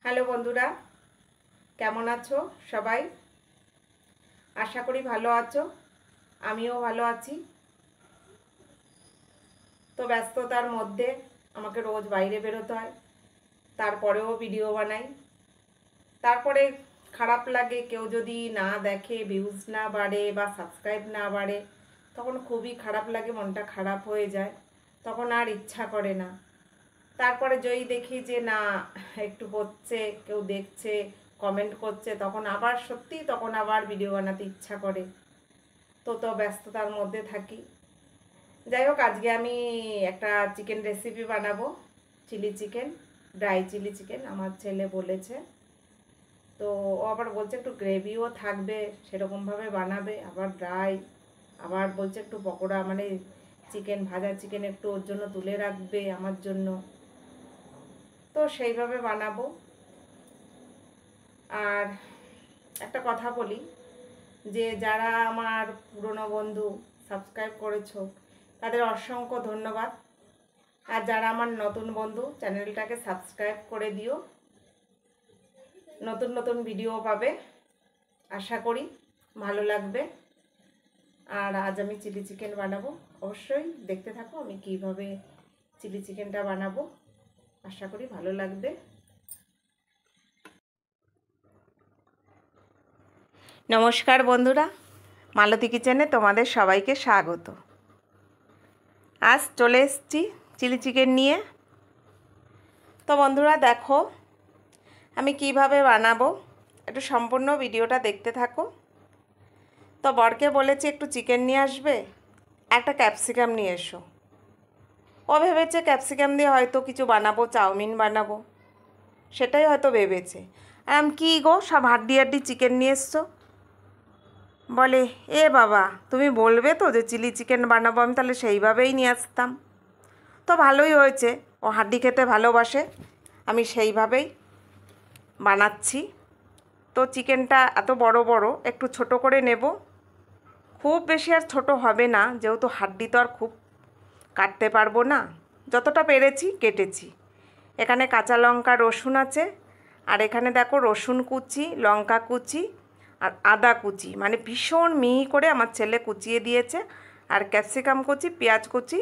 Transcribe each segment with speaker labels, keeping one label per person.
Speaker 1: Hello বন্ধুরা, কেমন আছো সবাই? আশা করি ভালো আছো। আমিও ভালো আছি। তো ব্যস্ততার মধ্যে আমাকে রোজ বাইরে বেরোতে হয়, তারপরেও ভিডিও বানাই। তারপরে খারাপ লাগে কেউ যদি না দেখে, ভিউজ না বাড়ে বা সাবস্ক্রাইব না বাড়ে, তখন খুবই খারাপ লাগে, মনটা খারাপ হয়ে যায়। তখন আর ইচ্ছা করে না। তারপরে যদি দেখি যে না, একটু হচ্ছে, কেউ দেখছে, কমেন্ট করছে, তখন আবার ভিডিও বানাতে ইচ্ছা করে। তো ব্যস্ততার মধ্যে থাকি। যাই হোক, আজকে আমি একটা চিকেন রেসিপি বানাবো। Chilli chicken, dry chilli chicken আমার ছেলে বলেছে। তো ও আবার বলছে একটু গ্রেভিও থাকবে, সেরকমভাবে বানাবে, আবার ড্রাই, আবার বলছে একটু পকোড়া, মানে চিকেন ভাজা চিকেন একটু ওর জন্য তুলে রাখবে আমার জন্য। তো সেইভাবে বানাবো। আর একটা কথা বলি, যে যারা আমার পুরনো বন্ধু সাবস্ক্রাইব করেছো, তাদের অসংখ্য ধন্যবাদ। আর যারা আমার নতুন বন্ধু, চ্যানেলটাকে সাবস্ক্রাইব করে দিও। নতুন নতুন ভিডিও পাবে, আশা করি ভালো লাগবে। আর আজ আমি চিলি চিকেন বানাবো, অবশ্যই দেখতে থাকো আমি কিভাবে চিলি চিকেনটা বানাবো। আশা করি ভালো লাগবে। নমস্কার বন্ধুরা, মালতী কিচেনে তোমাদের সবাইকে স্বাগত। আজ চলে এসেছি চিলি চিকেন নিয়ে। তো বন্ধুরা দেখো আমি কিভাবে বানাবো, একটু সম্পূর্ণ ভিডিওটা দেখতে থাকো। তো বরকে বলেছি একটু চিকেন নিয়ে আসবে, একটা ক্যাপসিকাম নিয়ে এসো। ও ভেবেছে ক্যাপসিকাম দিয়ে হয়তো কিছু বানাবো, চাউমিন বানাবো, সেটাই হয়তো ভেবেছে। আর আমি কী গো, সব হাড্ডি হাড্ডি চিকেন নিয়ে এসছো। বলে এ বাবা, তুমি বলবে তো যে চিলি চিকেন বানাবো, আমি তাহলে সেইভাবেই নিয়ে আসতাম। তো ভালোই হয়েছে, ও হাড্ডি খেতে ভালোবাসে, আমি সেইভাবেই বানাচ্ছি। তো চিকেনটা এত বড় বড় একটু ছোট করে নেব, খুব বেশি আর ছোট হবে না, যেহেতু হাড্ডি তো আর খুব কাটতে পারবো না। যতটা পেরেছি কেটেছি। এখানে কাঁচা লঙ্কা রসুন আছে, আর এখানে দেখো রসুন কুচি, লঙ্কা কুচি আর আদা কুচি, মানে ভীষণ মিহি করে আমার ছেলে কুচিয়ে দিয়েছে। আর ক্যাপসিকাম কুচি, পেঁয়াজ কুচি,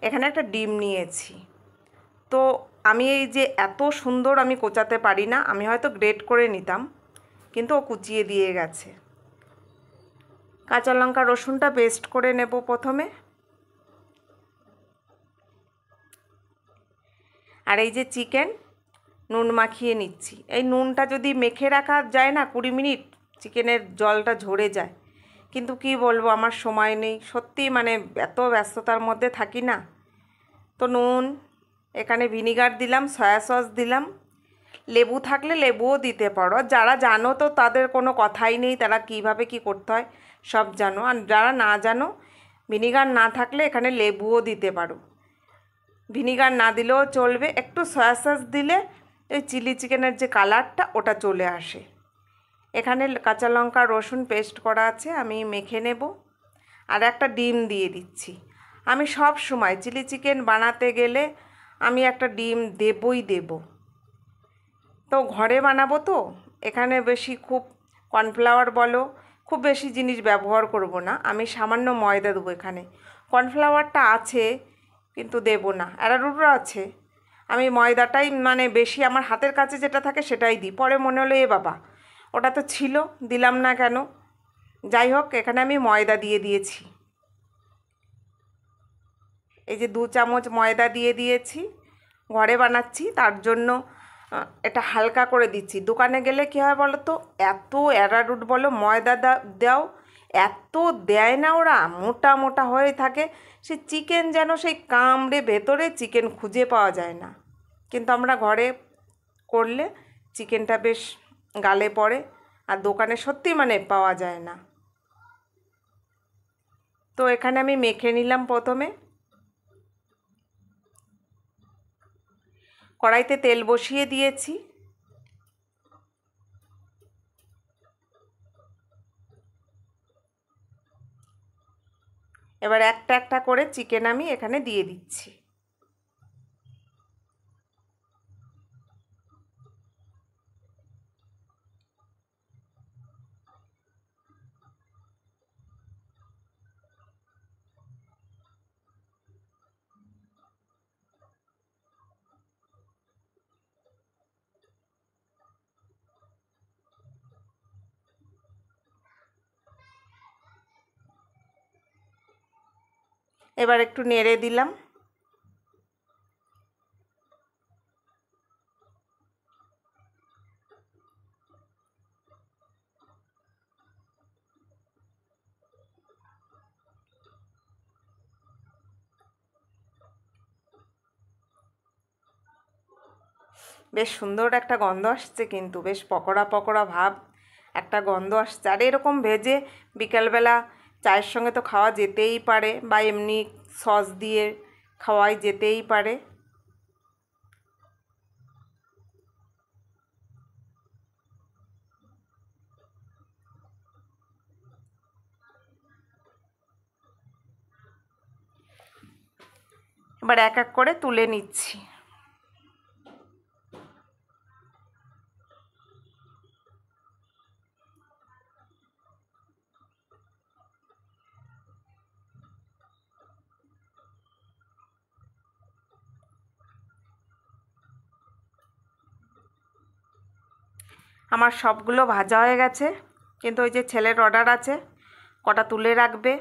Speaker 1: এখানে একটা ডিম নিয়েছি। তো আমি এই যে এত সুন্দর আমি কোচাতে পারি না, আমি হয়তো গ্রেট করে নিতাম, কিন্তু ও কুচিয়ে দিয়ে গেছে। কাঁচা লঙ্কা রসুনটা পেস্ট করে নেব প্রথমে। আর এই যে চিকেন, নুন মাখিয়ে নিচ্ছি। এই নুনটা যদি মেখে রাখা যায় না 20 মিনিট, চিকেনের জলটা ঝরে যায়। কিন্তু কি বলবো, আমার সময় নেই সত্যি, মানে এত ব্যস্ততার মধ্যে থাকি না। তো নুন, এখানে ভিনিগার দিলাম, সয়া সস দিলাম, লেবু থাকলে লেবুও দিতে পারো। আর যারা জানো তো তাদের কোনো কথাই নেই, তারা কিভাবে কি করতে হয় সব জানো। আর যারা না জানো, ভিনিগার না থাকলে এখানে লেবুও দিতে পারো, ভিনিগার না দিলেও চলবে। একটু সয়া সস দিলে এই চিলি চিকেনের যে কালারটা ওটা চলে আসে। এখানে কাঁচা লঙ্কা রসুন পেস্ট করা আছে, আমি মেখে নেব। আর একটা ডিম দিয়ে দিচ্ছি। আমি সব সময় চিলি চিকেন বানাতে গেলে আমি একটা ডিম দেবই দেব। তো ঘরে বানাবো তো, এখানে বেশি খুব কর্নফ্লাওয়ার বলো, খুব বেশি জিনিস ব্যবহার করব না, আমি সামান্য ময়দা দেবো। এখানে কর্নফ্লাওয়ারটা আছে কিন্তু দেব না, অ্যারারুটও আছে। আমি ময়দাটাই মানে বেশি, আমার হাতের কাছে যেটা থাকে সেটাই দিই। পরে মনে হলো এ বাবা, ওটা তো ছিল, দিলাম না কেন। যাই হোক, এখানে আমি ময়দা দিয়ে দিয়েছি। এই যে 2 চামচ ময়দা দিয়ে দিয়েছি। ঘরে বানাচ্ছি তার জন্য এটা হালকা করে দিচ্ছি। দোকানে গেলে কী হয় বলো তো, এত অ্যারারুট বলো, ময়দা দাও, এত দেয় না ওরা, মোটা মোটা হয়ে থাকে। সে চিকেন যেন সেই কামড়ে ভেতরে চিকেন খুঁজে পাওয়া যায় না। কিন্তু আমরা ঘরে করলে চিকেনটা বেশ গালে পড়ে, আর দোকানে সত্যি মানে পাওয়া যায় না। তো এখানে আমি মেখে নিলাম প্রথমে। কড়াইতে তেল বসিয়ে দিয়েছি। এবার একটা একটা করে চিকেন আমি এখানে দিয়ে দিচ্ছি। এবার একটু নেড়ে দিলাম। বেশ সুন্দর একটা গন্ধ আসছে, কিন্তু বেশ পকোড়া পকোড়া ভাব একটা গন্ধ আসছে। আর এরকম ভেজে বিকালবেলা চায়ের সঙ্গে তো খাওয়া যেতেই পারে, বা এমনি সস দিয়ে খাওয়াই যেতেই পারে। এবার এক এক করে তুলে নিচ্ছি। আমার সবগুলো ভাজা হয়ে গেছে, কিন্তু ওই যে ছেলের অর্ডার আছে কটা তুলে রাখবে,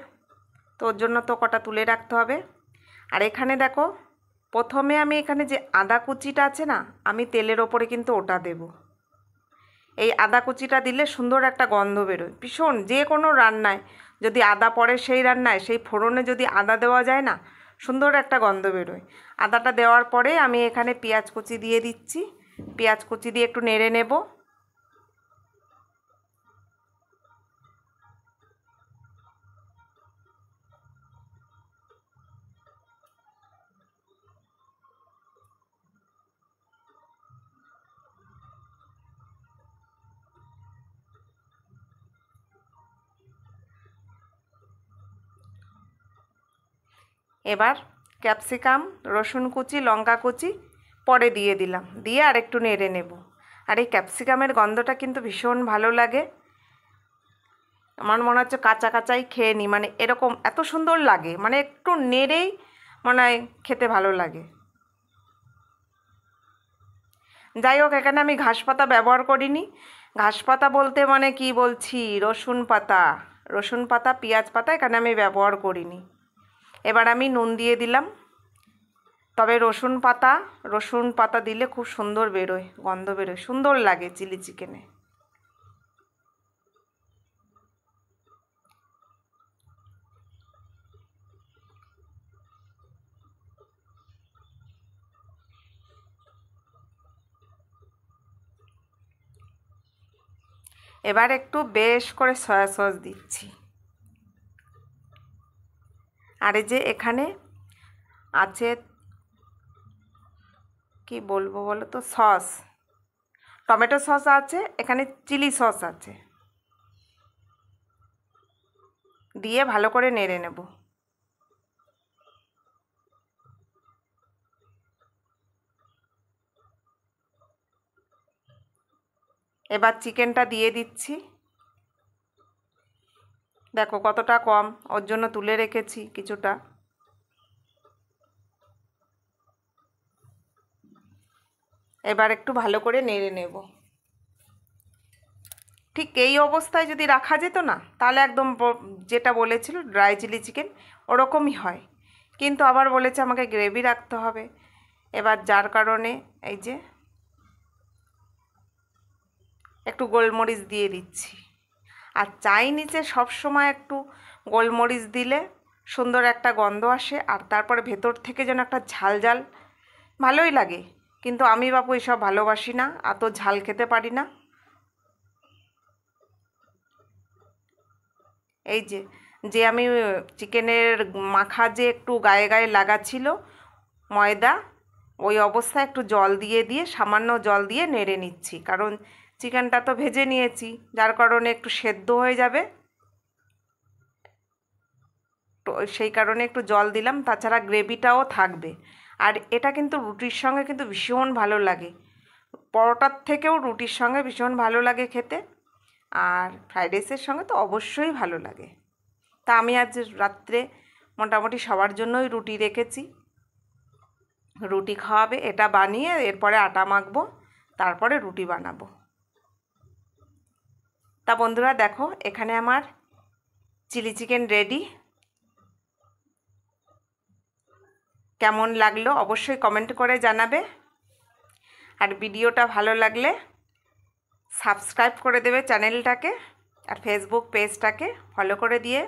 Speaker 1: তো ওর জন্য তো কটা তুলে রাখতে হবে। আর এখানে দেখো, প্রথমে আমি এখানে যে আদা কুচিটা আছে না, আমি তেলের ওপরে কিন্তু ওটা দেব। এই আদা কুচিটা দিলে সুন্দর একটা গন্ধ বেরোয় ভীষণ। যে কোনো রান্নায় যদি আদা পড়ে, সেই রান্নায় সেই ফোড়নে যদি আদা দেওয়া যায় না, সুন্দর একটা গন্ধ বেরোয়। আদাটা দেওয়ার পরে আমি এখানে পেঁয়াজ কুচি দিয়ে দিচ্ছি। পেঁয়াজ কুচি দিয়ে একটু নেড়ে নেব। এবার ক্যাপসিকাম, রসুন কুচি, লঙ্কা কুচি পরে দিয়ে দিলাম, দিয়ে আর একটু নেড়ে নেব। আর এই ক্যাপসিকামের গন্ধটা কিন্তু ভীষণ ভালো লাগে। আমার মনে হচ্ছে কাঁচা কাঁচাই খেয়ে নিই, মানে এরকম এত সুন্দর লাগে, মানে একটু নেড়েই মনে হয় খেতে ভালো লাগে। যাই হোক, এখানে আমি ঘাস পাতা ব্যবহার করিনি। ঘাস পাতা বলতে মানে কি বলছি, রসুন পাতা। রসুন পাতা, পেঁয়াজ পাতা এখানে আমি ব্যবহার করিনি। এবার আমি নুন দিয়ে দিলাম। তবে রসুন পাতা দিলে খুব সুন্দর বেরোয়, গন্ধ বেরোয়, সুন্দর লাগে চিলি চিকেনে। এবার একটু বেশ করে সয়া সস দিচ্ছি। আর এই যে এখানে আছে, কি বলবো বলো তো, সস, টমেটো সস আছে, এখানে চিলি সস আছে, দিয়ে ভালো করে নেড়ে নেব। এবার চিকেনটা দিয়ে দিচ্ছি। দেখো কতটা কম, ওর জন্য তুলে রেখেছি কিছুটা। এবার একটু ভালো করে নেড়ে নেব। ঠিক এই অবস্থায় যদি রাখা যেত না, তাহলে একদম যেটা বলেছিল ড্রাই চিলি চিকেন ওরকমই হয়, কিন্তু আবার বলেছে আমাকে গ্রেভি রাখতে হবে। এবার যার কারণে এই যে একটু গোলমরিচ দিয়ে দিচ্ছি। আর চাই নিচে সবসময় একটু গোলমরিচ দিলে সুন্দর একটা গন্ধ আসে, আর তারপরে ভেতর থেকে যেন একটা ঝাল ঝাল, ভালোই লাগে। কিন্তু আমি বাপু এসব ভালোবাসি না, এত ঝাল খেতে পারি না। এই যে যে আমি চিকেনের মাখা যে একটু গায়ে গায়ে লাগাচ্ছিল ময়দা, ওই অবস্থায় একটু জল দিয়ে দিয়ে, সামান্য জল দিয়ে নেড়ে নিচ্ছি, কারণ চিকেনটা তো ভেজে নিয়েছি, যার কারণে একটু সেদ্ধ হয়ে যাবে, তো সেই কারণে একটু জল দিলাম, তাছাড়া গ্রেভিটাও থাকবে। আর এটা কিন্তু রুটির সঙ্গে কিন্তু ভীষণ ভালো লাগে, পরোটার থেকেও রুটির সঙ্গে ভীষণ ভালো লাগে খেতে, আর ফ্রাইড রাইসের সঙ্গে তো অবশ্যই ভালো লাগে। তা আমি আজ রাত্রে মোটামুটি সবার জন্যই রুটি রেখেছি, রুটি খাওয়াবে, এটা বানিয়ে এরপরে আটা মাখবো, তারপরে রুটি বানাবো। তা বন্ধুরা দেখো, এখানে আমার চিলি চিকেন রেডি। কেমন লাগলো অবশ্যই কমেন্ট করে জানাবে। আর ভিডিওটা ভালো লাগলে সাবস্ক্রাইব করে দেবে চ্যানেলটাকে, আর ফেসবুক পেজটাকে ফলো করে দিয়ে